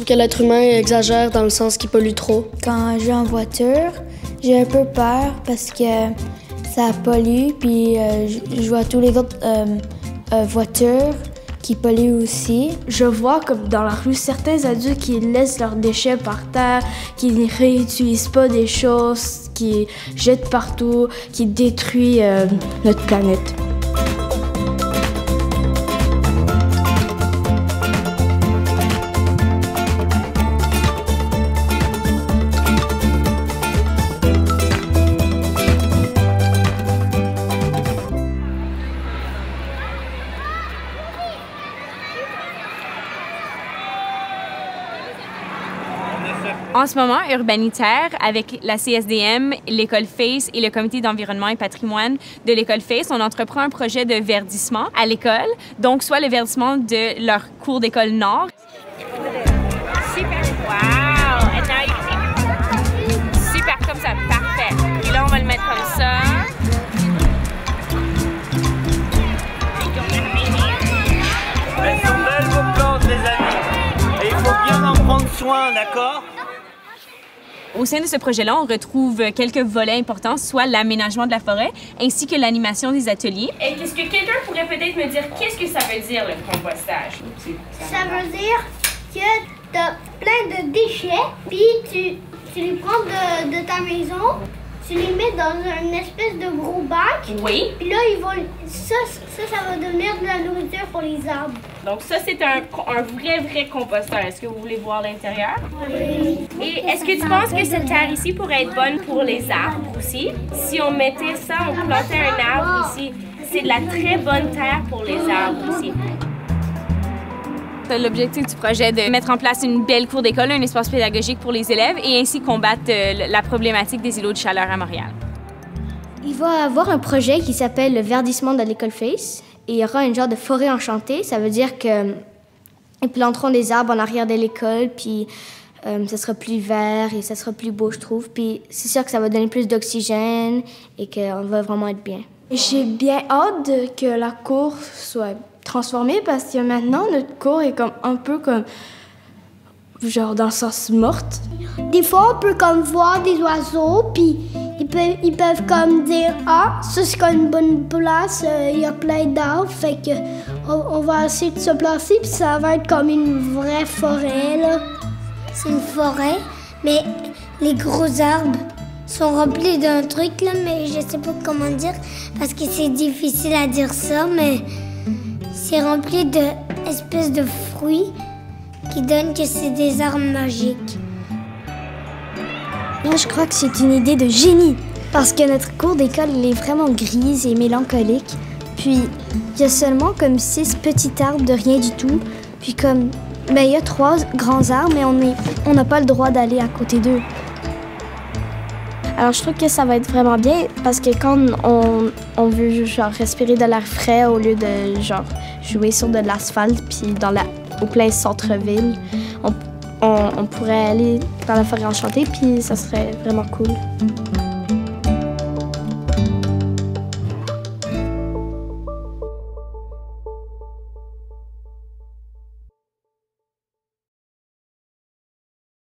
que l'être humain exagère dans le sens qu'il pollue trop. Quand je vais en voiture, j'ai un peu peur parce que ça pollue, puis je vois tous les autres voitures qui polluent aussi. Je vois comme dans la rue certains adultes qui laissent leurs déchets par terre, qui ne réutilisent pas des choses, qui jettent partout, qui détruisent notre planète. En ce moment, Urbanitaire, avec la CSDM, l'école FACE et le comité d'environnement et patrimoine de l'école FACE, on entreprend un projet de verdissement à l'école, donc soit le verdissement de leur cours d'école Nord. Super! Wow! And now you super, comme ça, parfait. Et là, on va le mettre comme ça. Elles sont belles vos plantes, les amis. Et il faut bien en prendre soin, d'accord? Au sein de ce projet-là, on retrouve quelques volets importants, soit l'aménagement de la forêt, ainsi que l'animation des ateliers. Est-ce que quelqu'un pourrait peut-être me dire qu'est-ce que ça veut dire, le compostage? Ça veut dire que tu as plein de déchets, puis tu les prends de ta maison, tu les mets dans une espèce de gros bac. Oui. Puis là, ça va devenir de la nourriture pour les arbres. Donc ça, c'est un vrai composteur. Est-ce que vous voulez voir l'intérieur? Oui. Et est-ce que tu penses que cette terre ici pourrait être bonne pour les arbres aussi? Si on mettait ça, on plantait un arbre ici, c'est de la très bonne terre pour les arbres aussi. L'objectif du projet est de mettre en place une belle cour d'école, un espace pédagogique pour les élèves et ainsi combattre la problématique des îlots de chaleur à Montréal. Il va y avoir un projet qui s'appelle le verdissement de l'école FACE et il y aura une genre de forêt enchantée. Ça veut dire qu'ils planteront des arbres en arrière de l'école, puis ça sera plus vert et ça sera plus beau, je trouve. Puis c'est sûr que ça va donner plus d'oxygène et qu'on va vraiment être bien. J'ai bien hâte que la cour soit transformée parce que maintenant, notre cour est comme un peu comme, genre dans le sens morte. Des fois, on peut comme voir des oiseaux, puis ils peuvent comme dire « Ah, ça c'est comme une bonne place, il y a plein d'arbres, fait que on va essayer de se placer, puis ça va être comme une vraie forêt, là. » C'est une forêt, mais les gros arbres sont remplis d'un truc, là, mais je sais pas comment dire, parce que c'est difficile à dire ça, mais c'est rempli d'espèces de fruits qui donnent que c'est des arbres magiques. Moi, je crois que c'est une idée de génie, parce que notre cour d'école elle est vraiment grise et mélancolique. Puis, il y a seulement comme 6 petits arbres de rien du tout. Puis comme, il y a 3 grands arbres, mais on n'a pas le droit d'aller à côté d'eux. Alors, je trouve que ça va être vraiment bien, parce que quand on veut genre respirer de l'air frais au lieu de genre jouer sur de l'asphalte, puis au plein centre-ville, on pourrait aller dans la forêt enchantée, puis ça serait vraiment cool.